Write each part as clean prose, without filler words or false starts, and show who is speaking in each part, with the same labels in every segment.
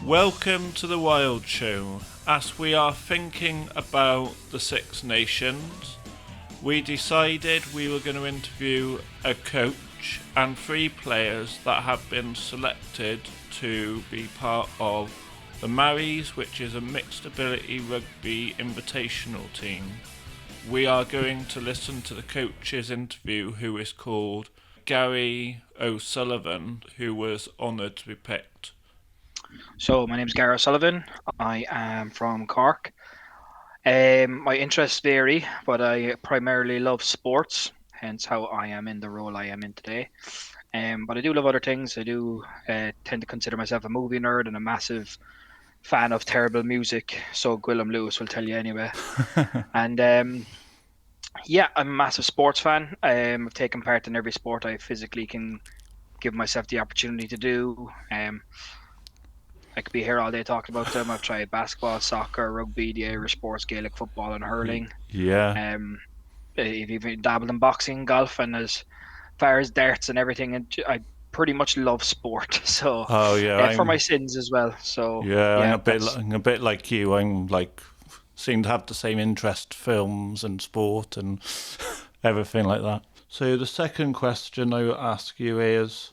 Speaker 1: Welcome to the Wild Show. As we are thinking about the Six Nations, we decided we were going to interview a coach and 3 players that have been selected to be part of the Maoris, which is a Mixed Ability Rugby Invitational team. We are going to listen to the coach's interview, who is called Gary O'Sullivan, who was honoured to be picked.
Speaker 2: So my name is Gary O'Sullivan. I am from Cork. My interests vary, but I primarily love sports, hence how I am in the role I am in today. But I do love other things. I do tend to consider myself a movie nerd and a massive fan of terrible music. So Gwillem Lewis will tell you anyway. And yeah, I'm a massive sports fan. I've taken part in every sport I physically can give myself the opportunity to do. I could be here all day talking about them. I've tried basketball, soccer, rugby, the Irish sports, Gaelic football, and hurling.
Speaker 1: Yeah.
Speaker 2: I've even dabbled in boxing, golf, and as far as darts and everything, and I pretty much love sport. So
Speaker 1: Oh yeah,
Speaker 2: for my sins as well. So
Speaker 1: I'm
Speaker 2: yeah,
Speaker 1: I'm a bit like you. I'm like seem to have the same interest, films and sport and everything like that. So the second question I will ask you is,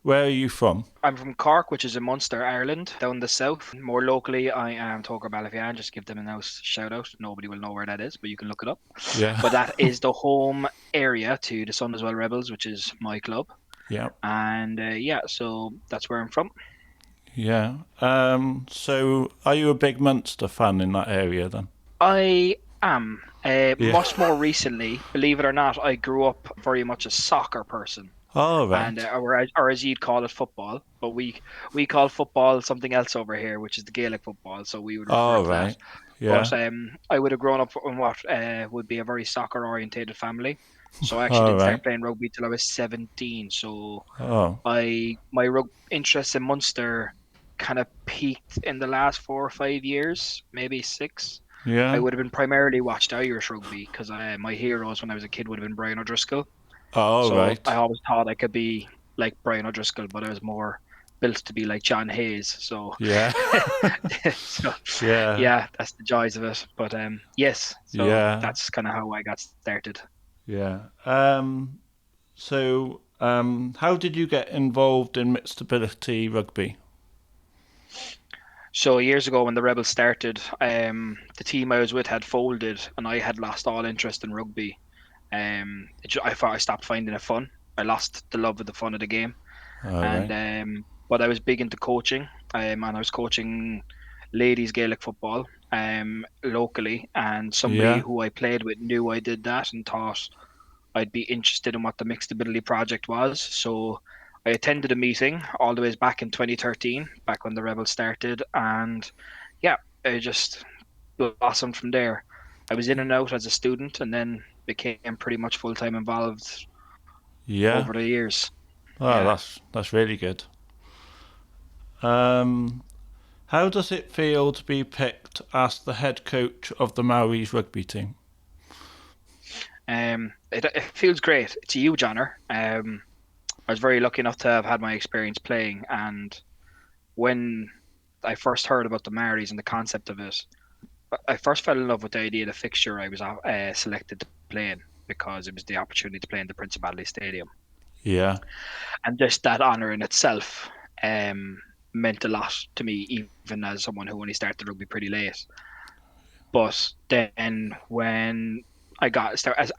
Speaker 1: where are you from?
Speaker 2: I'm from Cork, which is in Munster, Ireland, down the south. More locally, I am Tógar Balafian. Just give them a nice shout out. Nobody will know where that is, but you can look it up.
Speaker 1: Yeah.
Speaker 2: But that is the home area to the Sunderswell Rebels, which is my club.
Speaker 1: Yeah.
Speaker 2: And yeah, so that's where I'm from.
Speaker 1: Yeah. So are you a big Munster fan in that area then?
Speaker 2: I am.
Speaker 1: Yeah.
Speaker 2: Much more recently, believe it or not, I grew up very much a soccer person.
Speaker 1: Oh right.
Speaker 2: And or as you'd call it, football. But we call football something else over here, which is the Gaelic football. So we would refer
Speaker 1: Oh
Speaker 2: to
Speaker 1: right.
Speaker 2: that.
Speaker 1: Yeah.
Speaker 2: But I would have grown up in what would be a very soccer orientated family. So I actually
Speaker 1: All
Speaker 2: didn't
Speaker 1: right.
Speaker 2: start playing rugby till I was 17. So
Speaker 1: Oh.
Speaker 2: my interest in Munster kind of peaked in the last 4 or 5 years, maybe 6. I
Speaker 1: Yeah.
Speaker 2: would have been primarily watched Irish rugby because my heroes when I was a kid would have been Brian O'Driscoll.
Speaker 1: Oh
Speaker 2: So I
Speaker 1: right.
Speaker 2: always thought I could be like Brian O'Driscoll, but I was more built to be like John Hayes. So,
Speaker 1: Yeah.
Speaker 2: so
Speaker 1: Yeah.
Speaker 2: yeah, that's the joys of it. But yes, so
Speaker 1: Yeah.
Speaker 2: that's kind of how I got started.
Speaker 1: Yeah. How did you get involved in mixed ability rugby?
Speaker 2: So years ago when the Rebels started, the team I was with had folded, and I had lost all interest in rugby. I thought I stopped finding it fun. I lost the love of the fun of the game,
Speaker 1: All
Speaker 2: and
Speaker 1: right.
Speaker 2: but I was big into coaching, and I was coaching ladies Gaelic football locally, and somebody
Speaker 1: Yeah.
Speaker 2: who I played with knew I did that and thought I'd be interested in what the Mixed Ability Project was. So I attended a meeting all the way back in 2013, back when the Rebels started, and yeah, it just blossomed from there. I was in and out as a student, and then became pretty much full time involved
Speaker 1: Yeah.
Speaker 2: over the years.
Speaker 1: Oh,
Speaker 2: Yeah.
Speaker 1: that's really good. Um, how does it feel to be picked as the head coach of the Maoris rugby team?
Speaker 2: It feels great. It's a huge honor. I was very lucky enough to have had my experience playing, and when I first heard about the Maoris and the concept of it, I first fell in love with the idea of the fixture I was selected to play in because it was the opportunity to play in the Principality Stadium,
Speaker 1: Yeah.
Speaker 2: and just that honor in itself meant a lot to me, even as someone who only started rugby pretty late. But then when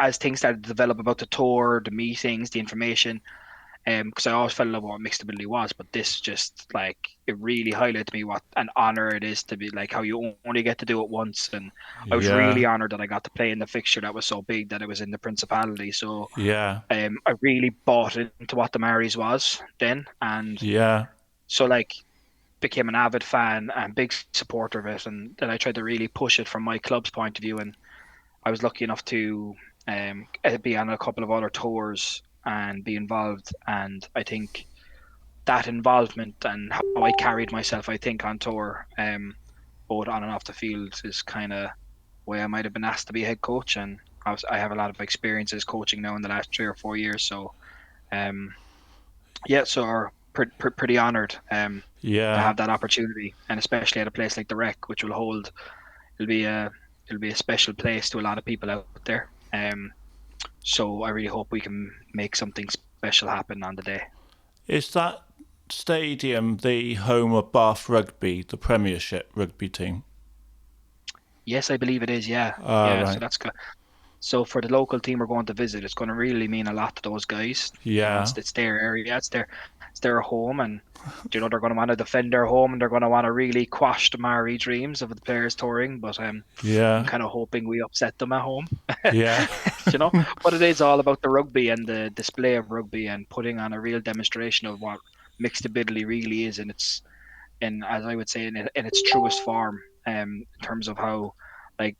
Speaker 2: as things started to develop about the tour, the meetings, the information, because I always fell in love with what mixed ability was, but this just like it really highlighted to me what an honor it is to be like how you only get to do it once, and I was
Speaker 1: Yeah.
Speaker 2: really honored that I got to play in the fixture that was so big that it was in the Principality. So
Speaker 1: Yeah.
Speaker 2: I really bought into what the Maoris was then, and
Speaker 1: Yeah.
Speaker 2: so like became an avid fan and big supporter of it, and then I tried to really push it from my club's point of view, and I was lucky enough to be on a couple of other tours and be involved. And I think that involvement and how I carried myself, I think, on tour, both on and off the field, is kind of why I might have been asked to be head coach. And I have a lot of experiences coaching now in the last 3 or 4 years. So, um, yeah, so pretty honoured to
Speaker 1: Yeah.
Speaker 2: have that opportunity, and especially at a place like the Rec, which will hold it'll be a it'll be a special place to a lot of people out there. So I really hope we can make something special happen on the day.
Speaker 1: Is that stadium the home of Bath Rugby, the Premiership rugby team?
Speaker 2: Yes, I believe it is. Yeah,
Speaker 1: Ah,
Speaker 2: yeah. So
Speaker 1: right.
Speaker 2: that's good. So for the local team we're going to visit, it's going to really mean a lot to those guys.
Speaker 1: Yeah.
Speaker 2: It's their area, it's their home, and they're going to want to defend their home, and they're going to want to really quash the Maori dreams of the players touring. But I'm
Speaker 1: Yeah.
Speaker 2: kind of hoping we upset them at home.
Speaker 1: Yeah.
Speaker 2: you know, but it is all about the rugby and the display of rugby and putting on a real demonstration of what mixed ability really is, and it's in, as I would say, in its truest form. In terms of how, like,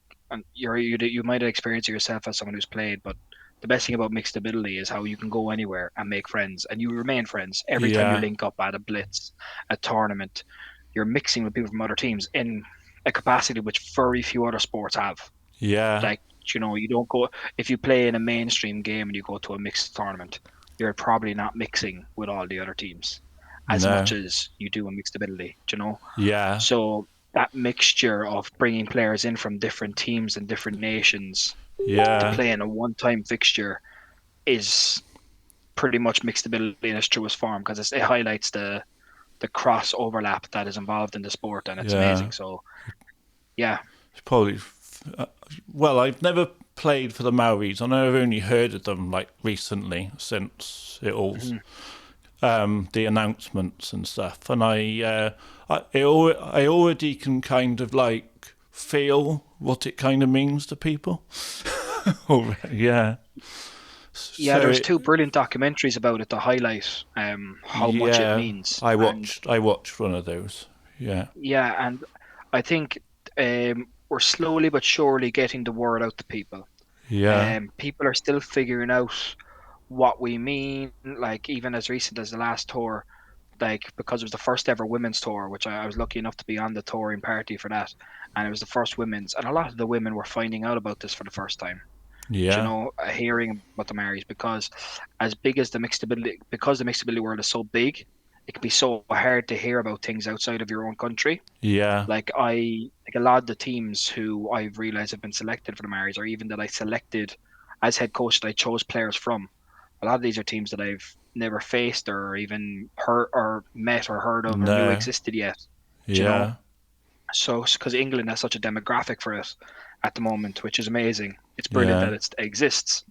Speaker 2: you might have experienced it yourself as someone who's played, but the best thing about mixed ability is how you can go anywhere and make friends, and you remain friends every time you
Speaker 1: Yeah.
Speaker 2: link up at a blitz, a tournament. You're mixing with people from other teams in a capacity which very few other sports have.
Speaker 1: Yeah.
Speaker 2: Like, you don't go, if you play in a mainstream game and you go to a mixed tournament, you're probably not mixing with all the other teams as much
Speaker 1: No.
Speaker 2: as you do in mixed ability.
Speaker 1: Yeah.
Speaker 2: So that mixture of bringing players in from different teams and different nations to
Speaker 1: Yeah.
Speaker 2: play in a one-time fixture is pretty much mixed ability in its truest form, because it highlights the cross overlap that is involved in the sport, and it's
Speaker 1: Yeah.
Speaker 2: amazing. So yeah.
Speaker 1: It's probably. Uh, well, I've never played for the Maoris. I know I've only heard of them like recently since it all
Speaker 2: Mhm.
Speaker 1: the announcements and stuff, and I already can kind of like feel what it kind of means to people. Yeah.
Speaker 2: Yeah,
Speaker 1: So
Speaker 2: there's two brilliant documentaries about it to highlight how much it
Speaker 1: yeah,
Speaker 2: means. And
Speaker 1: I watched one of those. Yeah.
Speaker 2: yeah, and I think we're slowly but surely getting the word out to people.
Speaker 1: Yeah.
Speaker 2: People are still figuring out what we mean, like even as recent as the last tour, like because it was the first ever women's tour, which I was lucky enough to be on the touring party for that, and it was the first women's, and a lot of the women were finding out about this for the first time.
Speaker 1: Yeah.
Speaker 2: Hearing about the Maoris, because as big as because the mixed ability world is so big, it can be so hard to hear about things outside of your own country.
Speaker 1: Yeah.
Speaker 2: Like a lot of the teams who I've realized have been selected for the Maoris, or even that I selected as head coach, that I chose players from. A lot of these are teams that I've never faced or even heard or met or heard of or knew
Speaker 1: No.
Speaker 2: existed yet. Do you know?
Speaker 1: Yeah.
Speaker 2: So because England has such a demographic for it at the moment, which is amazing. It's brilliant
Speaker 1: Yeah.
Speaker 2: that it exists,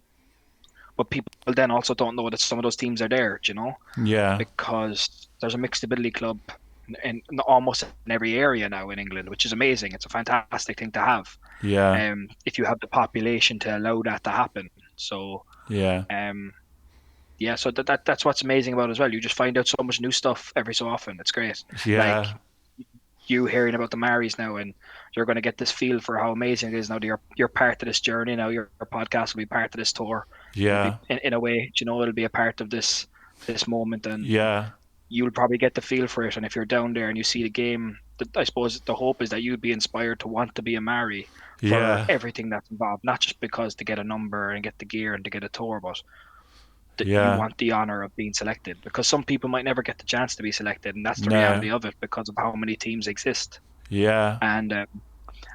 Speaker 2: but people then also don't know that some of those teams are there.
Speaker 1: Yeah.
Speaker 2: Because there's a mixed ability club in almost in every area now in England, which is amazing. It's a fantastic thing to have.
Speaker 1: Yeah.
Speaker 2: If you have the population to allow that to happen. So
Speaker 1: Yeah.
Speaker 2: um, yeah, so that's what's amazing about it as well. You just find out so much new stuff every so often. It's great. Like
Speaker 1: Yeah.
Speaker 2: you hearing about the Maoris now, and you're going to get this feel for how amazing it is now that you're part of this journey now. Your podcast will be part of this tour. It'll be
Speaker 1: Yeah.
Speaker 2: in a way, it'll be a part of this moment, and
Speaker 1: Yeah.
Speaker 2: you'll probably get the feel for it. And if you're down there and you see the game, I suppose the hope is that you'd be inspired to want to be a Maori for
Speaker 1: Yeah.
Speaker 2: everything that's involved, not just because to get a number and get the gear and to get a tour, but that you
Speaker 1: Yeah.
Speaker 2: want the honor of being selected, because some people might never get the chance to be selected, and that's the
Speaker 1: No.
Speaker 2: reality of it because of how many teams exist.
Speaker 1: Yeah.
Speaker 2: And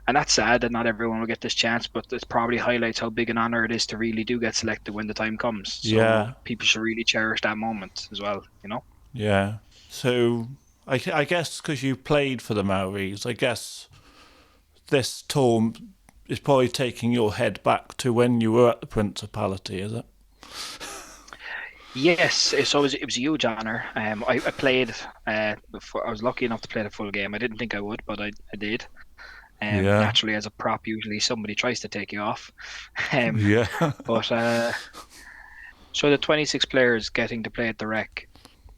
Speaker 2: that's sad that not everyone will get this chance, but it probably highlights how big an honor it is to really do get selected when the time comes. So
Speaker 1: Yeah.
Speaker 2: people should really cherish that moment as well.
Speaker 1: Yeah. So I guess because you played for the Maoris, I guess this tour is probably taking your head back to when you were at the Principality, is it?
Speaker 2: Yes, it was a huge honor. I played. I was lucky enough to play the full game. I didn't think I would, but I did.
Speaker 1: Yeah.
Speaker 2: Naturally, as a prop, usually somebody tries to take you off. Um,
Speaker 1: Yeah.
Speaker 2: but so the 26 players getting to play at the Rec,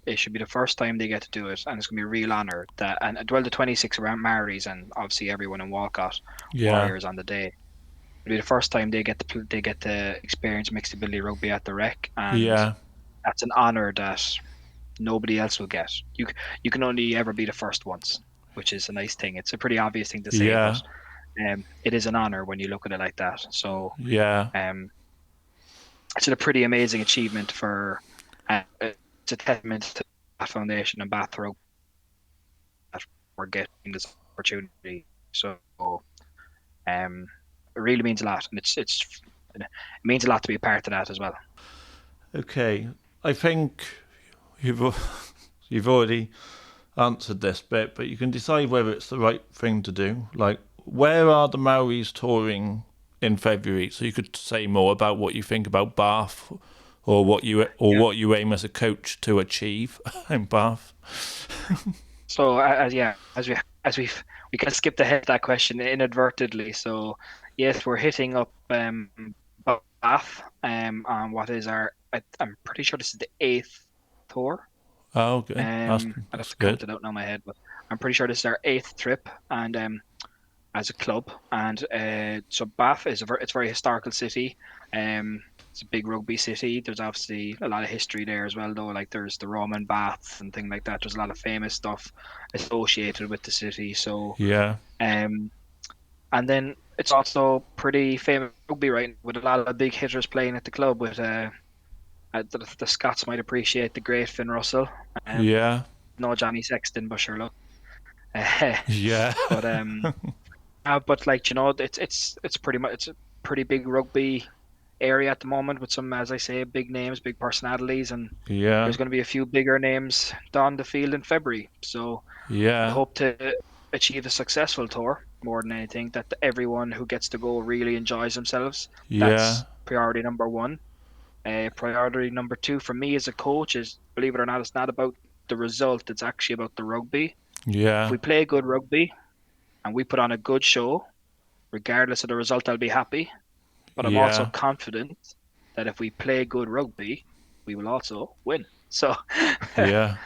Speaker 2: it should be the first time they get to do it, and it's going to be a real honour. The 26 around Maoris and obviously everyone in Walcott
Speaker 1: Yeah.
Speaker 2: Warriors on the day. It'll be the first time they get to experience mixed ability rugby at the Rec, and
Speaker 1: Yeah.
Speaker 2: that's an honour that nobody else will get. You can only ever be the first once, which is a nice thing. It's a pretty obvious thing to say, but
Speaker 1: Yeah.
Speaker 2: it is an honour when you look at it like that. So
Speaker 1: Yeah.
Speaker 2: um, it's a pretty amazing achievement for. It's a testament Foundation and Bath Rugby that we're getting this opportunity. So it really means a lot, and it means a lot to be a part of that as well.
Speaker 1: Okay, I think you've already answered this bit, but you can decide whether it's the right thing to do. Like, where are the Maoris touring in February? So you could say more about what you think about Bath, or what you aim as a coach to achieve in Bath.
Speaker 2: So we kind of skipped ahead that question inadvertently. So yes, we're hitting up Bath. On what is I'm pretty sure this is the 8th tour.
Speaker 1: Oh, okay,
Speaker 2: I'd have
Speaker 1: that's
Speaker 2: to count
Speaker 1: good.
Speaker 2: it out now in my head, but I'm pretty sure this is our 8th trip, and as a club. And so Bath is it's a very historical city. It's a big rugby city. There's obviously a lot of history there as well, though. Like there's the Roman baths and things like that. There's a lot of famous stuff associated with the city. So,
Speaker 1: Yeah,
Speaker 2: um, and then it's also pretty famous rugby, right? With a lot of big hitters playing at the club. With the Scots might appreciate the great Finn Russell.
Speaker 1: yeah,
Speaker 2: No Johnny Sexton, but sure look.
Speaker 1: yeah,
Speaker 2: But but like it's pretty much it's a pretty big rugby area at the moment with some, as I say, big names, big personalities, and
Speaker 1: yeah,
Speaker 2: there's going to be a few bigger names on the field in February. So I
Speaker 1: yeah,
Speaker 2: hope to achieve a successful tour more than anything. That everyone who gets to go really enjoys themselves.
Speaker 1: yeah,
Speaker 2: That's priority number one. Priority number two for me as a coach is, believe it or not, it's not about the result. It's actually about the rugby. If
Speaker 1: yeah,
Speaker 2: we play good rugby and we put on a good show, regardless of the result, I'll be happy. But I'm also
Speaker 1: yeah,
Speaker 2: confident that if we play good rugby, we will also win. So,
Speaker 1: yeah,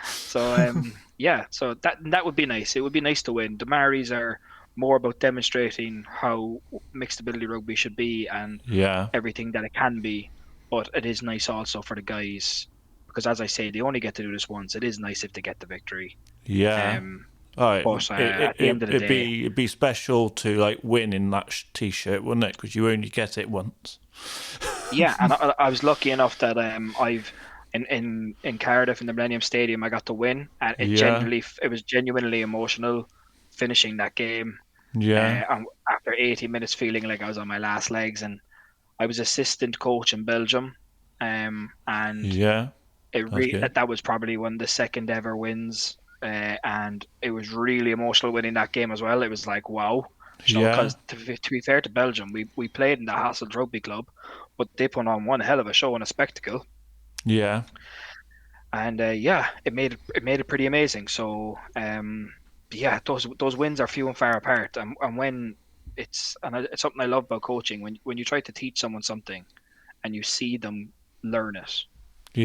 Speaker 2: yeah, so that would be nice. It would be nice to win. The Maoris are more about demonstrating how mixed ability rugby should be and
Speaker 1: yeah,
Speaker 2: everything that it can be. But it is nice also for the guys because, as I say, they only get to do this once. It is nice if they get the victory.
Speaker 1: yeah.
Speaker 2: Um,
Speaker 1: Oh, it,
Speaker 2: but
Speaker 1: it,
Speaker 2: at the
Speaker 1: it,
Speaker 2: end of the
Speaker 1: it'd
Speaker 2: day,
Speaker 1: be it'd be special to like win in that t-shirt, wouldn't it? Because you only get it once.
Speaker 2: yeah, and I was lucky enough that I've in Cardiff in the Millennium Stadium I got to win, and
Speaker 1: Yeah,
Speaker 2: it was genuinely emotional finishing that game.
Speaker 1: yeah,
Speaker 2: And after 80 minutes, feeling like I was on my last legs, and I was assistant coach in Belgium, and
Speaker 1: yeah. That's good.
Speaker 2: that was probably one of the second ever wins, and it was really emotional winning that game as well. It was like wow,
Speaker 1: Yeah,
Speaker 2: because to be fair to Belgium, we played in the Hasselt Rugby Club, but they put on one hell of a show and a spectacle,
Speaker 1: yeah,
Speaker 2: and yeah, it made it pretty amazing. So yeah, those wins are few and far apart, and when it's something I love about coaching when you try to teach someone something and you see them learn it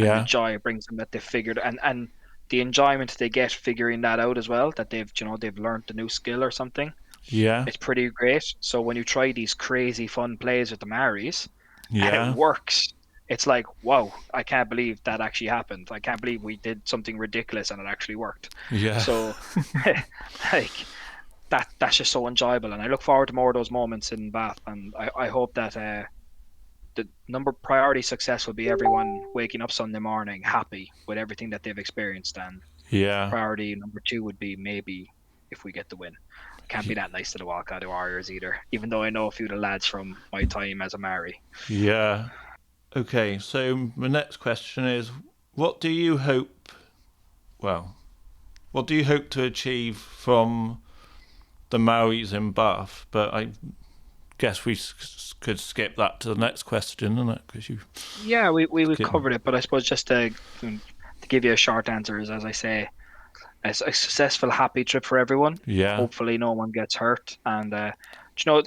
Speaker 2: and the
Speaker 1: yeah,
Speaker 2: joy it brings them that they've figured and the enjoyment they get figuring that out as well, that they've learned a new skill or something.
Speaker 1: yeah,
Speaker 2: It's pretty great. So when you try these crazy fun plays with the Maoris and it
Speaker 1: yeah,
Speaker 2: works, it's like, wow, I can't believe that actually happened. I can't believe we did something ridiculous and it actually worked.
Speaker 1: yeah,
Speaker 2: So like that's just so enjoyable, and I look forward to more of those moments in Bath, and I hope that the number priority success will be everyone waking up Sunday morning happy with everything that they've experienced, and
Speaker 1: yeah.
Speaker 2: priority number two would be maybe if we get the win. Can't be that nice to the Wildcat Warriors either, even though I know a few of the lads from my time as a Maori.
Speaker 1: Yeah. Okay, so my next question is, what do you hope? Well, what do you hope to achieve from the Maoris in Bath? But I guess we could skip that to the next question, isn't it? Because you
Speaker 2: Yeah, we've
Speaker 1: get
Speaker 2: covered it, but I suppose just to give you a short answer is, as I say, a successful, happy trip for everyone.
Speaker 1: yeah,
Speaker 2: Hopefully, no one gets hurt, and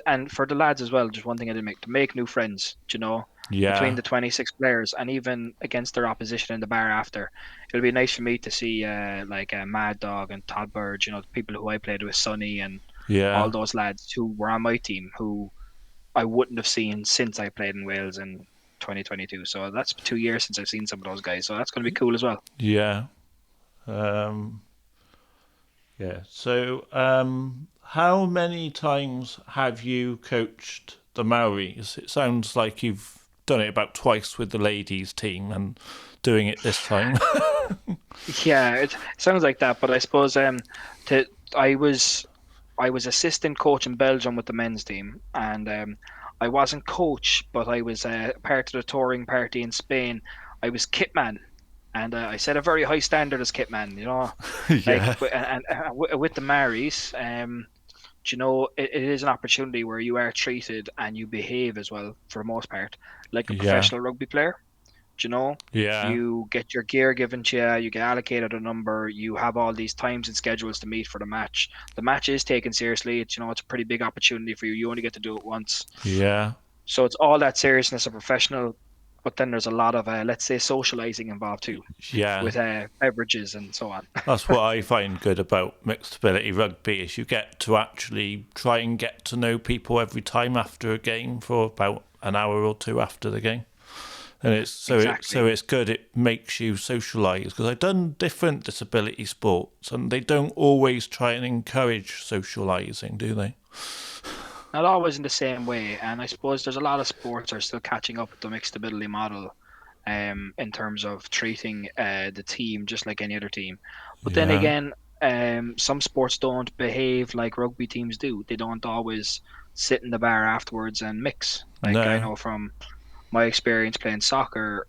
Speaker 2: and for the lads as well. Just one thing I did make to make new friends. Between
Speaker 1: yeah,
Speaker 2: the 26 players and even against their opposition in the bar after, it'll be nice for me to see like Mad Dog and Todd Bird. The people who I played with, Sonny and all
Speaker 1: yeah,
Speaker 2: those lads who were on my team who I wouldn't have seen since I played in Wales in 2022. So that's 2 years since I've seen some of those guys. So that's going to be cool as well.
Speaker 1: yeah, um, yeah. So, how many times have you coached the Maoris? It sounds like you've done it about twice with the ladies team and doing it this time.
Speaker 2: Yeah, it sounds like that. But I suppose to I was I was assistant coach in Belgium with the men's team, and I wasn't coach, but I was part of the touring party in Spain. I was kitman, and I set a very high standard as kitman. Like
Speaker 1: Yeah,
Speaker 2: with the Maoris, it is an opportunity where you are treated and you behave as well for the most part like a
Speaker 1: yeah,
Speaker 2: professional rugby player. Do you know,
Speaker 1: yeah,
Speaker 2: you get your gear given to you, you get allocated a number, you have all these times and schedules to meet for the match. The match is taken seriously. It's a pretty big opportunity for you. You only get to do it once.
Speaker 1: yeah,
Speaker 2: So it's all that seriousness of professional, but then there's a lot of, let's say, socializing involved too,
Speaker 1: yeah.
Speaker 2: with beverages and so on.
Speaker 1: That's what I find good about mixed ability rugby is you get to actually try and get to know people every time after a game for about an hour or two after the game. And
Speaker 2: Exactly.
Speaker 1: it's good. It makes you socialise because I've done different disability sports, and they don't always try and encourage socialising, do they?
Speaker 2: Not always in the same way, and I suppose there's a lot of sports are still catching up with the mixed ability model, in terms of treating the team just like any other team. But then
Speaker 1: Yeah,
Speaker 2: again, some sports don't behave like rugby teams do. They don't always sit in the bar afterwards and mix. Like I
Speaker 1: no,
Speaker 2: know from my experience playing soccer,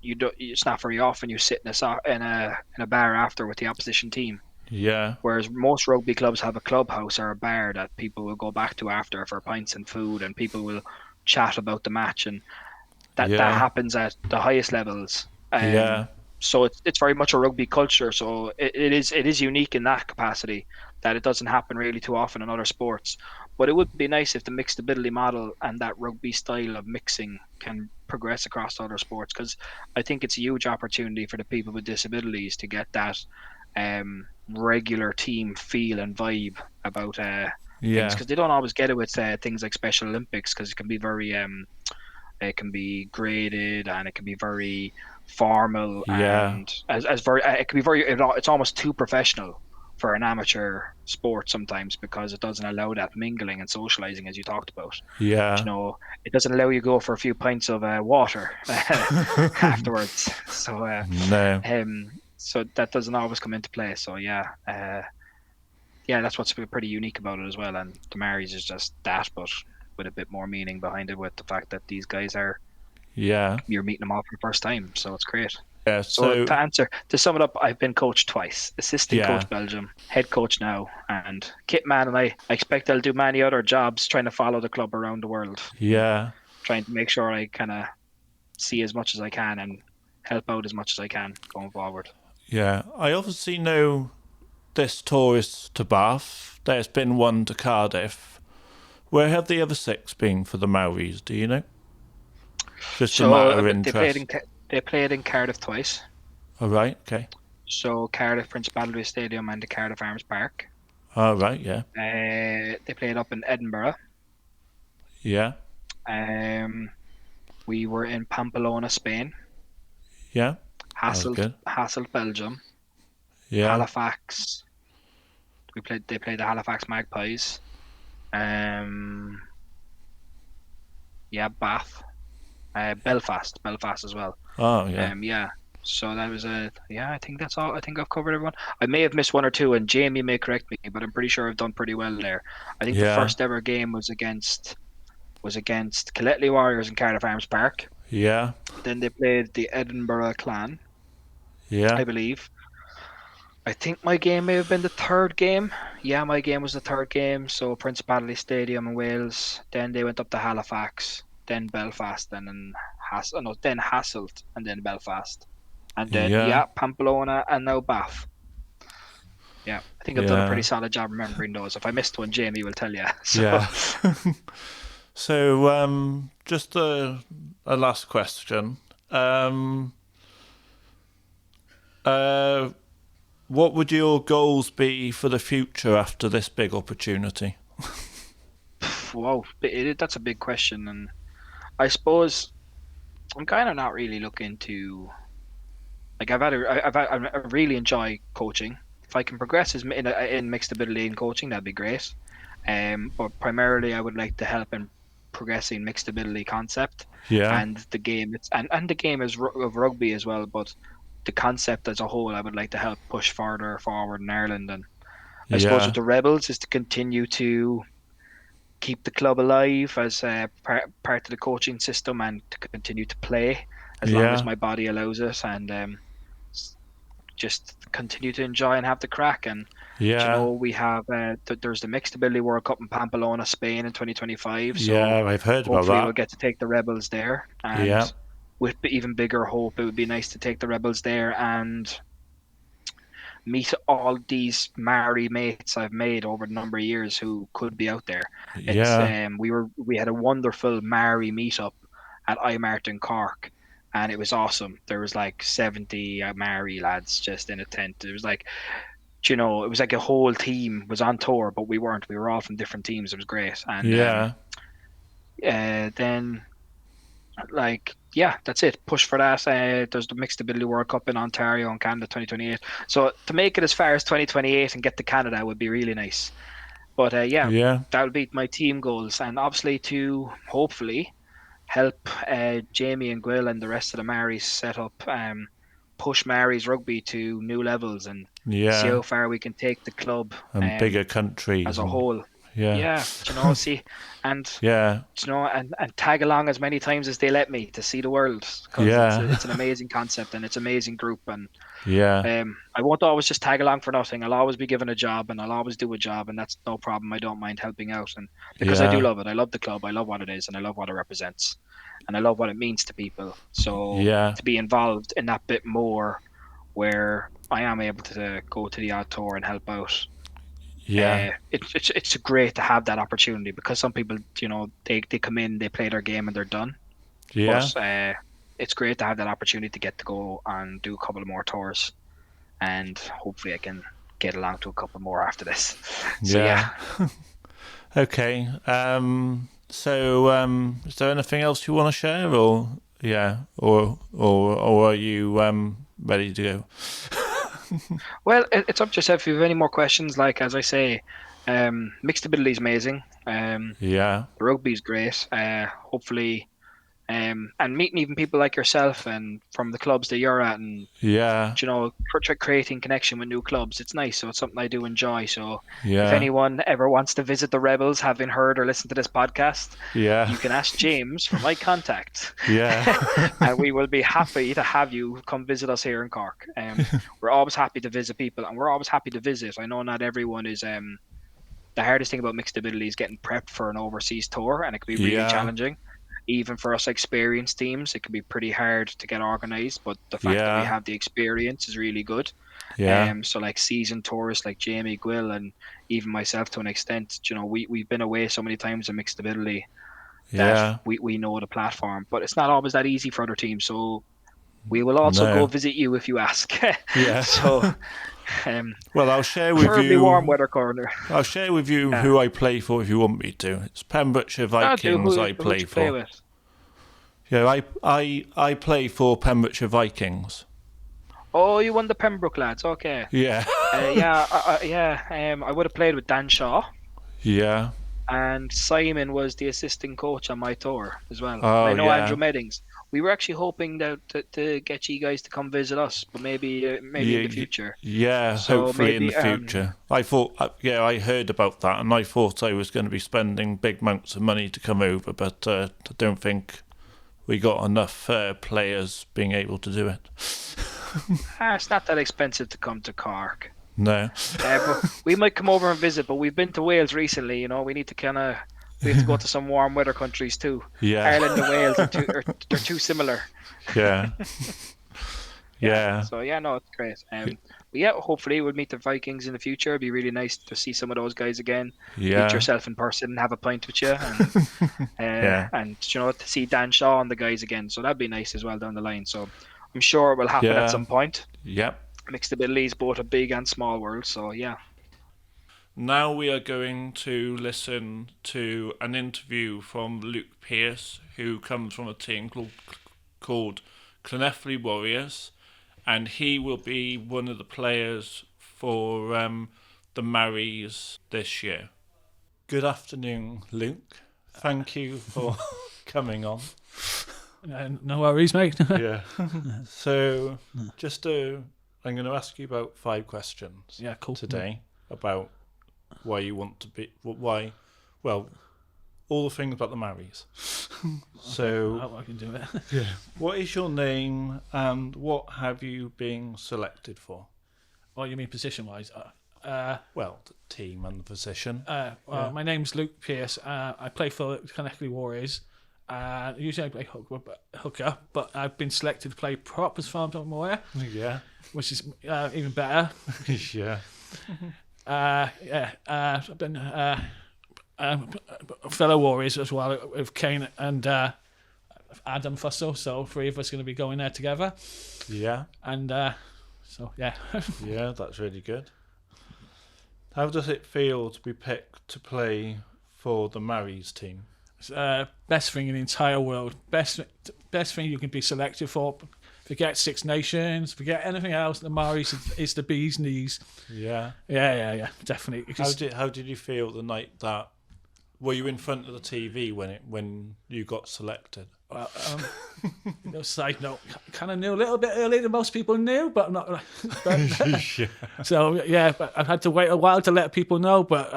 Speaker 2: you do, it's not very often you sit in a bar after with the opposition team.
Speaker 1: yeah,
Speaker 2: Whereas most rugby clubs have a clubhouse or a bar that people will go back to after for pints and food, and people will chat about the match, and that
Speaker 1: yeah,
Speaker 2: happens at the highest levels.
Speaker 1: yeah,
Speaker 2: So it's very much a rugby culture. So it is unique in that capacity that it doesn't happen really too often in other sports. But it would be nice if the mixed ability model and that rugby style of mixing can progress across other sports, because I think it's a huge opportunity for the people with disabilities to get that regular team feel and vibe about things,
Speaker 1: yeah,
Speaker 2: because they don't always get it with things like Special Olympics, because it can be very it can be graded and it can be very formal,
Speaker 1: yeah,
Speaker 2: and as very it can be very it's almost too professional for an amateur sport sometimes, because it doesn't allow that mingling and socializing as you talked about.
Speaker 1: yeah.
Speaker 2: It doesn't allow you to go for a few pints of water afterwards.
Speaker 1: No,
Speaker 2: So that doesn't always come into play. So yeah, that's what's pretty unique about it as well. And the Maoris is just that, but with a bit more meaning behind it, with the fact that these guys are
Speaker 1: yeah,
Speaker 2: you're meeting them all for the first time. So it's great.
Speaker 1: yeah.
Speaker 2: So
Speaker 1: So
Speaker 2: to sum it up, I've been coached twice. Assistant
Speaker 1: yeah,
Speaker 2: coach Belgium, head coach now, and kit man. And I expect I'll do many other jobs trying to follow the club around the world, and
Speaker 1: yeah,
Speaker 2: trying to make sure I kind of see as much as I can and help out as much as I can going forward.
Speaker 1: yeah. I obviously know this tour is to Bath. There's been one to Cardiff. Where have the other six been for the Maoris? Do you know? Just a matter
Speaker 2: So
Speaker 1: of
Speaker 2: they played in
Speaker 1: interest.
Speaker 2: they played in Cardiff twice.
Speaker 1: All right. Okay.
Speaker 2: So Cardiff Prince Ability Stadium and the Cardiff Arms Park.
Speaker 1: All right. Yeah.
Speaker 2: They played up in Edinburgh.
Speaker 1: Yeah.
Speaker 2: Um, we were in Pamplona, Spain.
Speaker 1: Yeah. That was good.
Speaker 2: Hasselt, Belgium.
Speaker 1: Yeah.
Speaker 2: Halifax. They played the Halifax Magpies. Um, yeah, Bath. Belfast as well.
Speaker 1: Oh yeah.
Speaker 2: Yeah. So that was yeah, I think that's all. I think I've covered everyone. I may have missed one or two, and Jamie may correct me, but I'm pretty sure I've done pretty well there. I think the
Speaker 1: Yeah.
Speaker 2: first ever game was against Colletley Warriors in Cardiff Arms Park.
Speaker 1: Yeah.
Speaker 2: Then they played the Edinburgh Clan,
Speaker 1: Yeah.
Speaker 2: I believe. I think my game may have been the third game. Yeah, my game was the third game. So Principality Stadium in Wales. Then they went up to Halifax, then Belfast, then Hasselt, and then Belfast, and then
Speaker 1: Yeah.
Speaker 2: yeah, Pamplona, and now Bath. Yeah, I think I've done a pretty
Speaker 1: Yeah.
Speaker 2: solid job remembering those. If I missed one, Jamie will tell you. So
Speaker 1: Yeah. So just a last question. Um, uh, what would your goals be for the future after this big opportunity?
Speaker 2: wow, that's a big question, and I suppose I'm kind of not really looking to like I really enjoy coaching. If I can progress in mixed ability in coaching, that'd be great. But primarily, I would like to help in progressing mixed ability concept
Speaker 1: Yeah.
Speaker 2: and the game. And the game is of rugby as well. But the concept as a whole, I would like to help push further forward in Ireland. And I suppose
Speaker 1: Yeah.
Speaker 2: with the Rebels is to continue to keep the club alive as part of the coaching system and to continue to play as long as
Speaker 1: Yeah.
Speaker 2: my body allows it, and just continue to enjoy and have the crack. And
Speaker 1: Yeah.
Speaker 2: we have there's the Mixed Ability World Cup in Pamplona, Spain in 2025. So
Speaker 1: Yeah. I've heard about
Speaker 2: hopefully we'll
Speaker 1: that.
Speaker 2: get to take the Rebels there, and
Speaker 1: Yeah.
Speaker 2: with even bigger hope, it would be nice to take the Rebels there and meet all these Maori mates I've made over a number of years who could be out there. It's
Speaker 1: Yeah.
Speaker 2: we had a wonderful Maori meetup at iMart in Cork, and it was awesome. There was like 70 Maori lads just in a tent. It was like, it was like a whole team was on tour, but we weren't. We were all from different teams. It was great. And
Speaker 1: Yeah.
Speaker 2: then like, yeah, that's it. Push for that. There's the Mixed Ability World Cup in Ontario in Canada 2028. So to make it as far as 2028 and get to Canada would be really nice. But yeah,
Speaker 1: Yeah.
Speaker 2: that would be my team goals, and obviously to hopefully help Jamie and Gwill and the rest of the Maoris set up, push Maoris rugby to new levels and see
Speaker 1: Yeah.
Speaker 2: how far we can take the club
Speaker 1: And bigger
Speaker 2: as
Speaker 1: countries
Speaker 2: a
Speaker 1: and
Speaker 2: whole.
Speaker 1: yeah.
Speaker 2: Yeah, see, and
Speaker 1: Yeah.
Speaker 2: and tag along as many times as they let me to see the world, because
Speaker 1: Yeah.
Speaker 2: it's an amazing concept and it's an amazing group. And
Speaker 1: Yeah.
Speaker 2: I won't always just tag along for nothing. I'll always be given a job and I'll always do a job, and that's no problem. I don't mind helping out, and because I do
Speaker 1: Yeah.
Speaker 2: love it. I love the club. I love what it is, and I love what it represents, and I love what it means to people. So
Speaker 1: Yeah.
Speaker 2: to be involved in that bit more, where I am able to go to the odd tour and help out.
Speaker 1: Yeah.
Speaker 2: It's great to have that opportunity, because some people, they come in, they play their game, and they're done.
Speaker 1: Yeah.
Speaker 2: But it's great to have that opportunity to get to go and do a couple of more tours, and hopefully I can get along to a couple more after this. So yeah.
Speaker 1: Okay. So, is there anything else you want to share, or yeah, or are you ready to go?
Speaker 2: Well, it's up to yourself. If you have any more questions, like as I say, mixed ability is amazing.
Speaker 1: Yeah.
Speaker 2: The rugby is great. Hopefully, and meeting even people like yourself and from the clubs that you're at, and
Speaker 1: Yeah.
Speaker 2: creating connection with new clubs. It's nice. So it's something I do enjoy. So if
Speaker 1: Yeah.
Speaker 2: anyone ever wants to visit the Rebels, having heard or listened to this podcast,
Speaker 1: Yeah.
Speaker 2: you can ask James for my contact.
Speaker 1: Yeah.
Speaker 2: And we will be happy to have you come visit us here in Cork. We're always happy to visit people, and we're always happy to visit. I know not everyone is. The hardest thing about mixed ability is getting prepped for an overseas tour, and it can be really
Speaker 1: Yeah.
Speaker 2: challenging. Even for us experienced teams, it can be pretty hard to get organised. But the fact that we
Speaker 1: Yeah.
Speaker 2: have the experience is really good.
Speaker 1: Yeah.
Speaker 2: So like seasoned tourists like Jamie Gwill and even myself to an extent, we've been away so many times in mixed ability that
Speaker 1: Yeah.
Speaker 2: we know the platform. But it's not always that easy for other teams. So we will also go
Speaker 1: No.
Speaker 2: visit you if you ask.
Speaker 1: Yeah.
Speaker 2: So
Speaker 1: Well, I'll share with
Speaker 2: preferably warm
Speaker 1: you.
Speaker 2: weather corner.
Speaker 1: I'll share with you
Speaker 2: Yeah.
Speaker 1: who I play for if you want me to. It's Pembrokeshire Vikings I
Speaker 2: Who'd
Speaker 1: play
Speaker 2: you play
Speaker 1: for.
Speaker 2: with?
Speaker 1: Yeah, I play for Pembrokeshire Vikings.
Speaker 2: Oh, you won the Pembroke lads. Okay.
Speaker 1: Yeah.
Speaker 2: I would have played with Dan Shaw,
Speaker 1: Yeah.
Speaker 2: and Simon was the assistant coach on my tour as well.
Speaker 1: Oh,
Speaker 2: I know
Speaker 1: yeah.
Speaker 2: Andrew Meddings. We were actually hoping to get you guys to come visit us, but maybe in the future.
Speaker 1: Yeah,
Speaker 2: So
Speaker 1: hopefully in
Speaker 2: maybe,
Speaker 1: the future. I thought, I heard about that, and I thought I was going to be spending big amounts of money to come over, but I don't think we got enough players being able to do it.
Speaker 2: It's not that expensive to come to Cork.
Speaker 1: No.
Speaker 2: But we might come over and visit, but we've been to Wales recently. We need to we have to go to some warm weather countries too.
Speaker 1: Yeah.
Speaker 2: Ireland and Wales they're too similar.
Speaker 1: Yeah. Yeah.
Speaker 2: So yeah, no, it's great. But yeah, hopefully we'll meet the Vikings in the future. It'd be really nice to see some of those guys again.
Speaker 1: Yeah.
Speaker 2: Meet yourself in person and have a pint with you, and
Speaker 1: Yeah.
Speaker 2: and to see Dan Shaw and the guys again. So that'd be nice as well down the line. So I'm sure it will happen
Speaker 1: Yeah.
Speaker 2: at some point.
Speaker 1: Yep.
Speaker 2: Mixed abilities, both a big and small world. So yeah.
Speaker 1: Now we are going to listen to an interview from Luke Pearce, who comes from a team called Cloneffley Warriors, and he will be one of the players for the Maoris this year. Good afternoon, Luke. Thank you for coming on.
Speaker 3: No worries, mate.
Speaker 1: Yeah. So, I'm going to ask you about 5 questions.
Speaker 3: Yeah, cool.
Speaker 1: Today about why you want to be, well, all the things about the Maoris. So,
Speaker 3: I can do it.
Speaker 1: yeah. What is your name and what have you been selected for?
Speaker 3: What you mean position-wise?
Speaker 1: Well, the team and the position.
Speaker 3: My name's Luke Pearce. I play for Connecticut Warriors. Usually I play hooker, but I've been selected to play prop as far as I'm aware.
Speaker 1: Yeah.
Speaker 3: Which is even better.
Speaker 1: Yeah.
Speaker 3: I've been fellow Warriors as well with Kane and Adam Fussell, so 3 of us are going to be going there together.
Speaker 1: Yeah.
Speaker 3: And so, yeah.
Speaker 1: Yeah, that's really good. How does it feel to be picked to play for the Maoris team?
Speaker 3: It's best thing in the entire world. Best thing you can be selected for. Forget Six Nations. Forget anything else. The Maoris is the bee's knees.
Speaker 1: Yeah.
Speaker 3: Yeah, definitely.
Speaker 1: How did you feel the night that? Were you in front of the TV when you got selected?
Speaker 3: Well, side note, kind of knew a little bit earlier than most people knew, but I'm not.
Speaker 1: Yeah.
Speaker 3: So yeah, but I've had to wait a while to let people know. But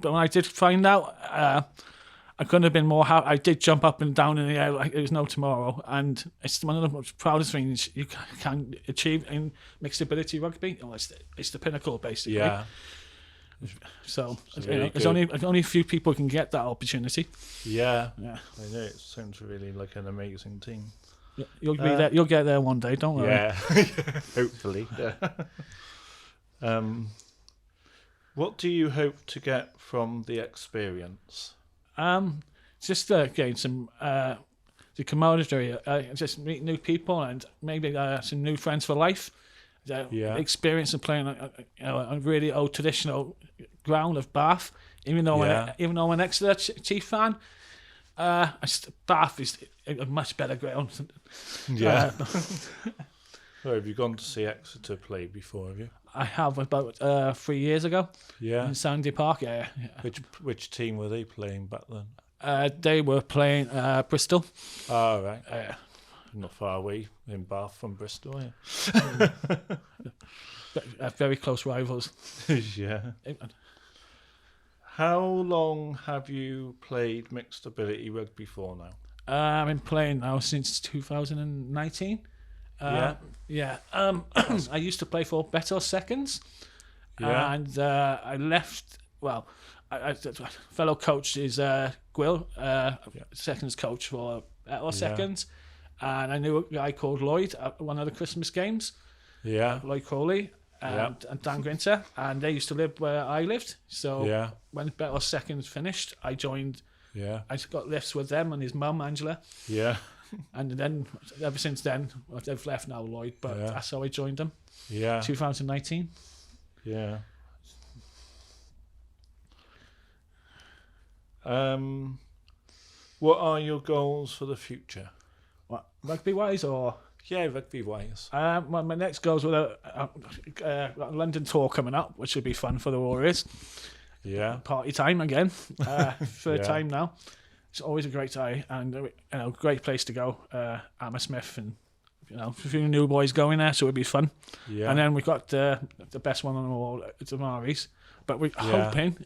Speaker 3: when I did find out, I couldn't have been more happy. I did jump up and down in the air like it was no tomorrow, and it's one of the most proudest things you can achieve in mixed ability rugby. It's the pinnacle, basically.
Speaker 1: Yeah.
Speaker 3: So
Speaker 1: really
Speaker 3: there's only a few people who can get that opportunity.
Speaker 1: Yeah.
Speaker 3: Yeah.
Speaker 1: I know, it sounds really like an amazing team.
Speaker 3: You'll be there. You'll get there one day. Don't worry.
Speaker 1: Yeah. Hopefully. Yeah. What do you hope to get from the experience?
Speaker 3: Just gain some the camaraderie, just meet new people and maybe some new friends for life. Experience of playing a really old traditional ground of Bath. Even though I'm an Exeter Chief fan, Bath is a much better ground.
Speaker 1: Yeah. Well, have you gone to see Exeter play before? Have you?
Speaker 3: I have about 3 years ago.
Speaker 1: Yeah.
Speaker 3: In Sandy Park. Yeah.
Speaker 1: Which team were they playing back then?
Speaker 3: They were playing Bristol.
Speaker 1: Oh, right. Not far away in Bath from Bristol. Yeah.
Speaker 3: Very close rivals.
Speaker 1: Yeah. How long have you played mixed ability rugby for now?
Speaker 3: I've been playing now since 2019. Yeah. I used to play for Better Seconds.
Speaker 1: Yeah.
Speaker 3: And I left. Well, I fellow coach is Gwill, seconds coach for Better Seconds. And I knew a guy called Lloyd at one of the Christmas games. Yeah. Lloyd Crowley and Dan Grinter. And they used to live where I lived. So when Better Seconds finished, I joined. Yeah. I got lifts with them and his mum, Angela. Yeah. And then, ever since then, they've left now, Lloyd, but that's how I joined them. Yeah. 2019.
Speaker 1: Yeah. What are your goals for the future?
Speaker 3: What, rugby-wise or?
Speaker 1: Yeah, rugby-wise.
Speaker 3: Well, my next goals were a London tour coming up, which would be fun for the Warriors. Yeah. Party time again. Third time now. It's always a great time and great place to go. Hammersmith and a few new boys going there, so it'd be fun. Yeah. And then we've got the best one on the wall, it's the Maoris. But we're hoping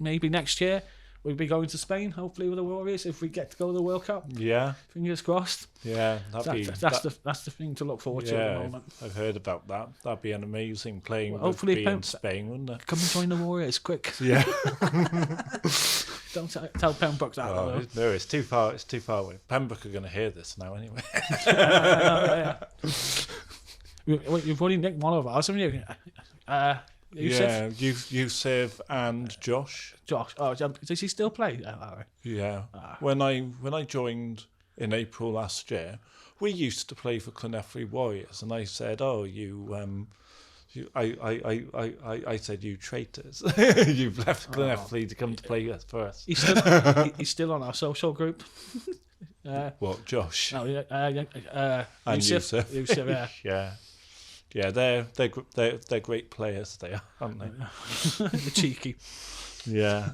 Speaker 3: maybe next year we'll be going to Spain, hopefully with the Warriors, if we get to go to the World Cup. Yeah. Fingers crossed. Yeah, that's the thing to look forward to at the moment.
Speaker 1: I've heard about that. That'd be an amazing playing rugby in Spain, wouldn't it?
Speaker 3: Come and join the Warriors, quick.
Speaker 1: Yeah.
Speaker 3: Don't tell Pembroke that.
Speaker 1: No, it's too far. It's too far away. Pembroke are going to hear this now anyway.
Speaker 3: You've already nicked one of ours, haven't you? Yusuf?
Speaker 1: Yusuf and Josh.
Speaker 3: Josh. Oh, does he still play?
Speaker 1: Yeah. When I joined in April last year, we used to play for Clonefley Warriors, and I said, I said, you traitors. You've left Clonefley to come to play for us.
Speaker 3: He's still on our social group.
Speaker 1: What, Josh?
Speaker 3: No,
Speaker 1: and Yusuf. Yeah. Yeah, they're great players. They are, aren't they?
Speaker 3: The cheeky.
Speaker 1: Yeah.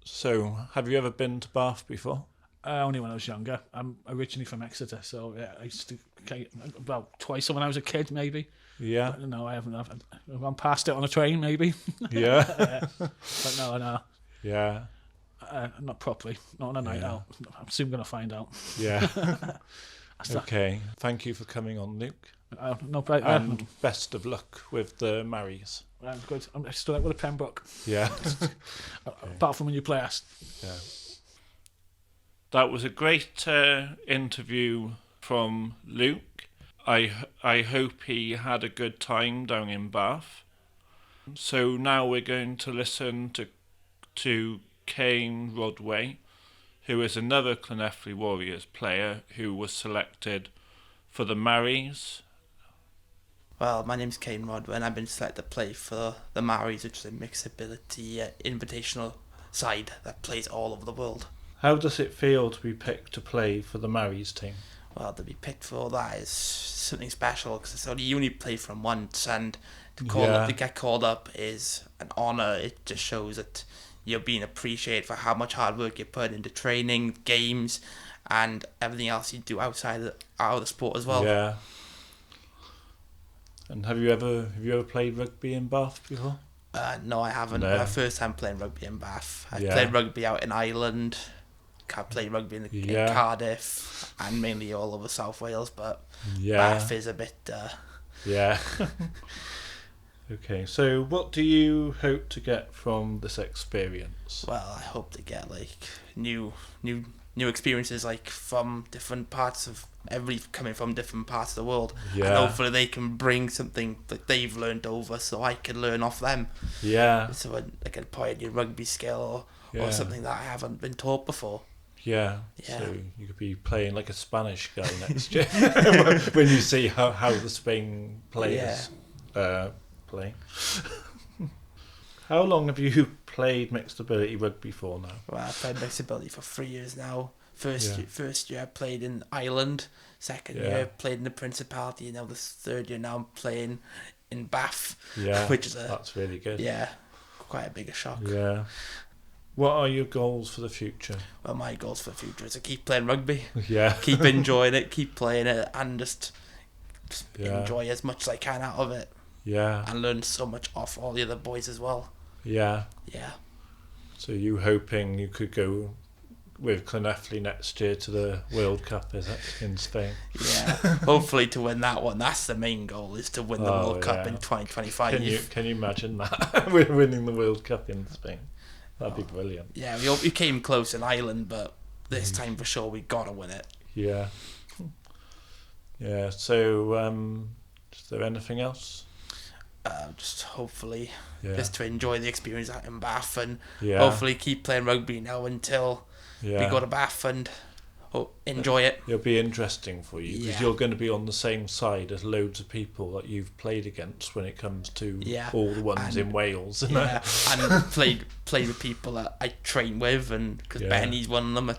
Speaker 1: So, have you ever been to Bath before?
Speaker 3: Only when I was younger. I'm originally from Exeter, so yeah, I used to about twice when I was a kid, maybe.
Speaker 1: Yeah.
Speaker 3: But no, I haven't. I've gone past it on a train, maybe.
Speaker 1: Yeah.
Speaker 3: But no.
Speaker 1: Yeah.
Speaker 3: Not properly. Not on a night out. I'm soon going to find out.
Speaker 1: Yeah. Okay. Thank you for coming on, Luke.
Speaker 3: And
Speaker 1: best of luck with the Maoris.
Speaker 3: I'm good. I'm still out with a Pembroke.
Speaker 1: Yeah.
Speaker 3: Apart from when you play us.
Speaker 1: Yeah. That was a great interview from Luke. I hope he had a good time down in Bath. So now we're going to listen to Kane Rodway, who is another Llanelli Warriors player who was selected for the Maoris.
Speaker 4: Well, my name's Kane Rodway and I've been selected to play for the Maoris, which is a Mixed Ability Invitational side that plays all over the world.
Speaker 1: How does it feel to be picked to play for the Maoris team?
Speaker 4: Well, to be picked for that is something special because you only play from once, and to get called up is an honour. It just shows that you're being appreciated for how much hard work you put into training, games, and everything else you do outside of the sport as well.
Speaker 1: Yeah. And have you ever played rugby in Bath before?
Speaker 4: No, I haven't.
Speaker 1: No.
Speaker 4: My first time playing rugby in Bath. I played rugby out in Ireland. I played rugby in Cardiff and mainly all over South Wales, but Bath is a bit...
Speaker 1: Yeah. Okay, so what do you hope to get from this experience?
Speaker 4: Well, I hope to get new experiences from different parts of... Everybody coming from different parts of the world.
Speaker 1: Yeah.
Speaker 4: And hopefully they can bring something that they've learned over so I can learn off them.
Speaker 1: Yeah.
Speaker 4: So I can apply a new rugby skill or something that I haven't been taught before.
Speaker 1: Yeah. So you could be playing like a Spanish guy next year when you see how the Spain players play. How long have you played Mixed Ability Rugby for now?
Speaker 4: Well, I've played Mixed Ability for 3 years now. First year I played in Ireland. Second year I played in the Principality. And now the third year now I'm playing in Bath.
Speaker 1: Yeah,
Speaker 4: which is
Speaker 1: that's really good.
Speaker 4: Yeah, quite a bigger shock.
Speaker 1: Yeah. What are your goals for the future?
Speaker 4: Well, my goals for the future is to keep playing rugby.
Speaker 1: Yeah.
Speaker 4: Keep enjoying it, keep playing it, and just enjoy as much as I can out of it.
Speaker 1: Yeah.
Speaker 4: And learn so much off all the other boys as well.
Speaker 1: Yeah.
Speaker 4: Yeah.
Speaker 1: So you hoping you could go with Llanelli next year to the World Cup, is it, in Spain?
Speaker 4: Yeah. Hopefully to win that one. That's the main goal, is to win the World Cup in 2025.
Speaker 1: Can you imagine that? We're winning the World Cup in Spain. That'd be brilliant.
Speaker 4: Yeah, we came close in Ireland, but this time for sure we gotta win it.
Speaker 1: Yeah. Yeah. So, is there anything else?
Speaker 4: Just hopefully, just to enjoy the experience out in Bath, and
Speaker 1: Yeah.
Speaker 4: hopefully keep playing rugby now until we go to Bath and enjoy it.
Speaker 1: It'll be interesting for you because you're going to be on the same side as loads of people that you've played against when it comes to all the ones in Wales.
Speaker 4: Yeah, and played with people that I train with, and because Benny's one of them.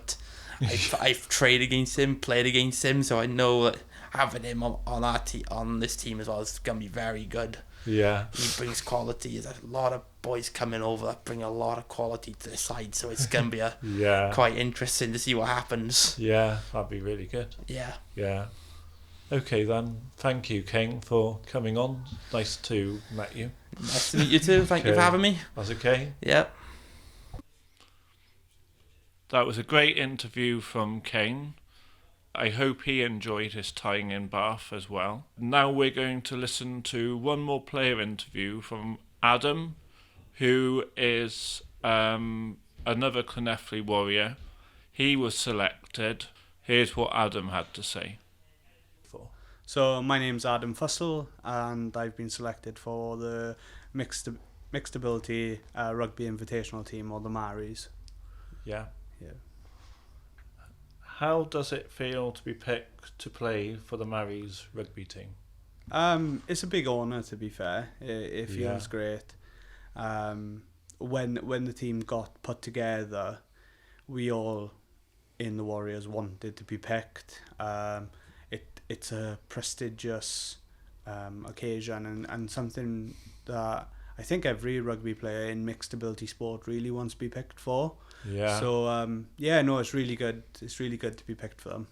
Speaker 4: I've trained against him, played against him, so I know that having him on this team as well is going to be very good.
Speaker 1: Yeah.
Speaker 4: He brings quality. There's a lot of boys coming over that bring a lot of quality to the side, so it's going to be quite interesting to see what happens.
Speaker 1: Yeah, that'd be really good.
Speaker 4: Yeah.
Speaker 1: Yeah. Okay then, thank you, King, for coming on. Nice to meet you.
Speaker 4: Nice to meet you too. Thank you for having me.
Speaker 1: That's okay.
Speaker 4: Yeah.
Speaker 1: That was a great interview from Kane. I hope he enjoyed his time in Bath as well. Now we're going to listen to one more player interview from Adam, who is another Llanelli warrior. He was selected. Here's what Adam had to say.
Speaker 5: So my name's Adam Fussell and I've been selected for the Mixed Ability Rugby Invitational team, or the Maoris.
Speaker 1: Yeah.
Speaker 5: Yeah.
Speaker 1: How does it feel to be picked to play for the Maoris rugby team?
Speaker 5: It's a big honour, to be fair. It feels great. When the team got put together, we all in the Warriors wanted to be picked. It's a prestigious occasion and something that I think every rugby player in mixed ability sport really wants to be picked for.
Speaker 1: Yeah.
Speaker 5: So yeah, no, it's really good. It's really good to be picked for them.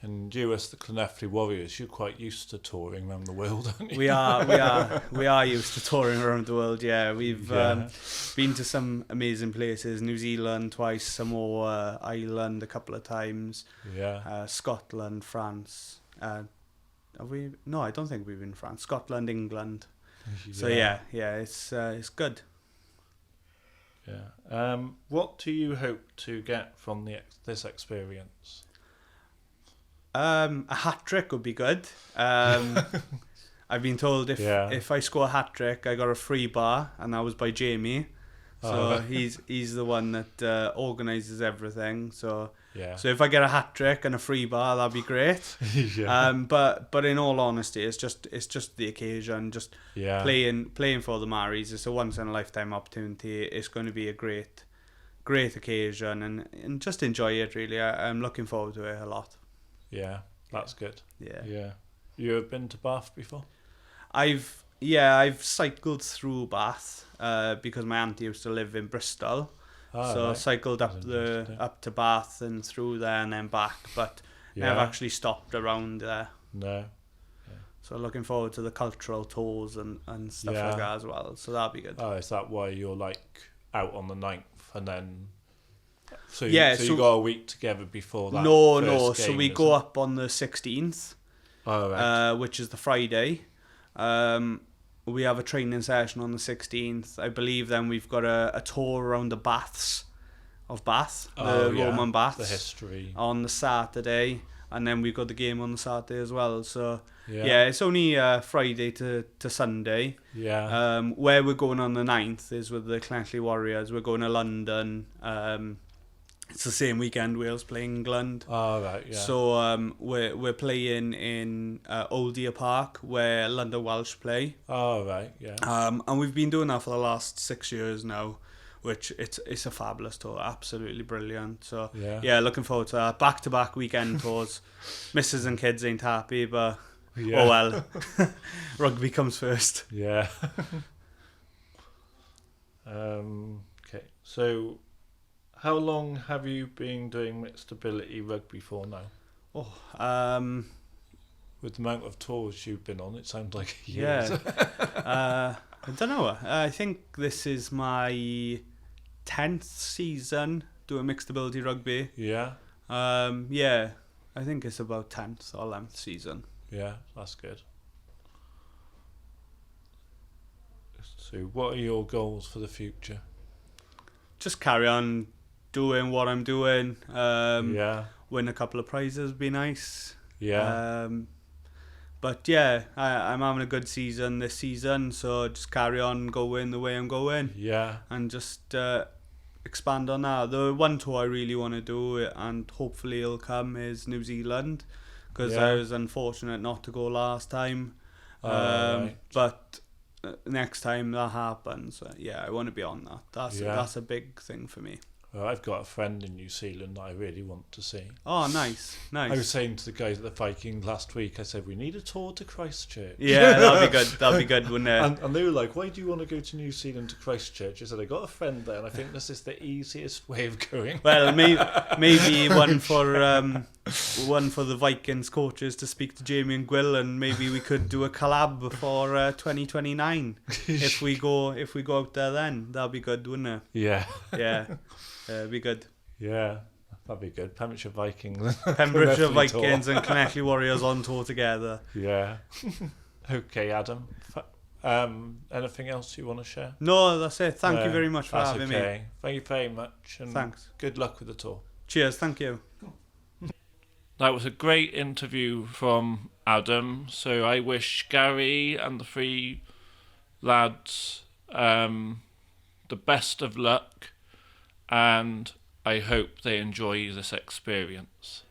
Speaker 1: And you, as the Clonefley Warriors, you're quite used to touring around the world, aren't you?
Speaker 5: We are used to touring around the world. Yeah, we've been to some amazing places. New Zealand twice, Samoa, Ireland a couple of times.
Speaker 1: Yeah.
Speaker 5: Scotland, France. Have we? No, I don't think we've been in France. Scotland, England. So yeah, it's good.
Speaker 1: Yeah. What do you hope to get from this experience?
Speaker 5: A hat trick would be good. I've been told if I score a hat trick, I got a free bar, and that was by Jamie. So he's the one that organises everything. So if I get a hat trick and a free bar, that'd be great. But in all honesty, it's just the occasion, just playing for the Maoris. It's a once in a lifetime opportunity. It's going to be a great occasion, and just enjoy it. Really, I'm looking forward to it a lot.
Speaker 1: Yeah, that's good.
Speaker 5: Yeah.
Speaker 1: You have been to Bath before?
Speaker 5: I've cycled through Bath because my auntie used to live in Bristol. I cycled up to Bath and through there and then back, but never actually stopped around there.
Speaker 1: No.
Speaker 5: Yeah. So looking forward to the cultural tours and stuff like that as well. So that'll be good.
Speaker 1: Oh, is that why you're like out on the 9th and then... So you got a week together before that?
Speaker 5: No. So we go up on the 16th,
Speaker 1: right.
Speaker 5: which is the Friday. We have a training session on the 16th. I believe then we've got a tour around the baths of Bath, the Roman baths.
Speaker 1: The history.
Speaker 5: On the Saturday. And then we've got the game on the Saturday as well. So, it's only Friday to Sunday.
Speaker 1: Yeah.
Speaker 5: Where we're going on the 9th is with the Clonefley Warriors. We're going to London. It's the same weekend Wales play England.
Speaker 1: Oh, right, yeah.
Speaker 5: So we're playing in Old Deer Park where London Welsh play.
Speaker 1: Oh, right, yeah.
Speaker 5: And we've been doing that for the last 6 years now, which it's a fabulous tour, absolutely brilliant. So looking forward to that. Back-to-back weekend tours. Misses and kids ain't happy, but oh well. Rugby comes first.
Speaker 1: Yeah. Okay, so... How long have you been doing Mixed Ability Rugby for now? With the amount of tours you've been on, it sounds like years.
Speaker 5: I don't know. I think this is my 10th season doing Mixed Ability Rugby.
Speaker 1: Yeah.
Speaker 5: I think it's about 10th or 11th season.
Speaker 1: Yeah, that's good. So what are your goals for the future?
Speaker 5: Just carry on doing what I'm doing. Win a couple of prizes would be nice.
Speaker 1: Yeah.
Speaker 5: But yeah, I'm having a good season this season, so just carry on going the way I'm going.
Speaker 1: Yeah.
Speaker 5: And just expand on that. The one tour I really want to do, and hopefully it'll come, is New Zealand, because I was unfortunate not to go last time.
Speaker 1: Right.
Speaker 5: But next time that happens, I want to be on that. That's a big thing for me.
Speaker 1: Well, I've got a friend in New Zealand that I really want to see.
Speaker 5: Oh, nice.
Speaker 1: I was saying to the guys at the Viking last week, I said, we need a tour to Christchurch.
Speaker 5: Yeah, that'd be good. That'd be good, wouldn't it?
Speaker 1: And they were like, why do you want to go to New Zealand to Christchurch? I said, I got a friend there, and I think this is the easiest way of going.
Speaker 5: Well, maybe one for the Vikings coaches to speak to Jamie and Gwill, and maybe we could do a collab for 2029 if we go out there then. That'd be good, wouldn't it?
Speaker 1: Yeah.
Speaker 5: Yeah. Be good.
Speaker 1: Yeah, that'd be good. Pembrokeshire Vikings.
Speaker 5: Pembrokeshire Vikings and Clonefley Warriors on tour together.
Speaker 1: Yeah. Okay, Adam. Anything else you want to share?
Speaker 5: No, that's it. Thank you very much for having me.
Speaker 1: Thank you very much. And
Speaker 5: thanks.
Speaker 1: Good luck with the tour.
Speaker 5: Cheers. Thank you.
Speaker 1: That was a great interview from Adam. So I wish Gary and the three lads the best of luck. And I hope they enjoy this experience.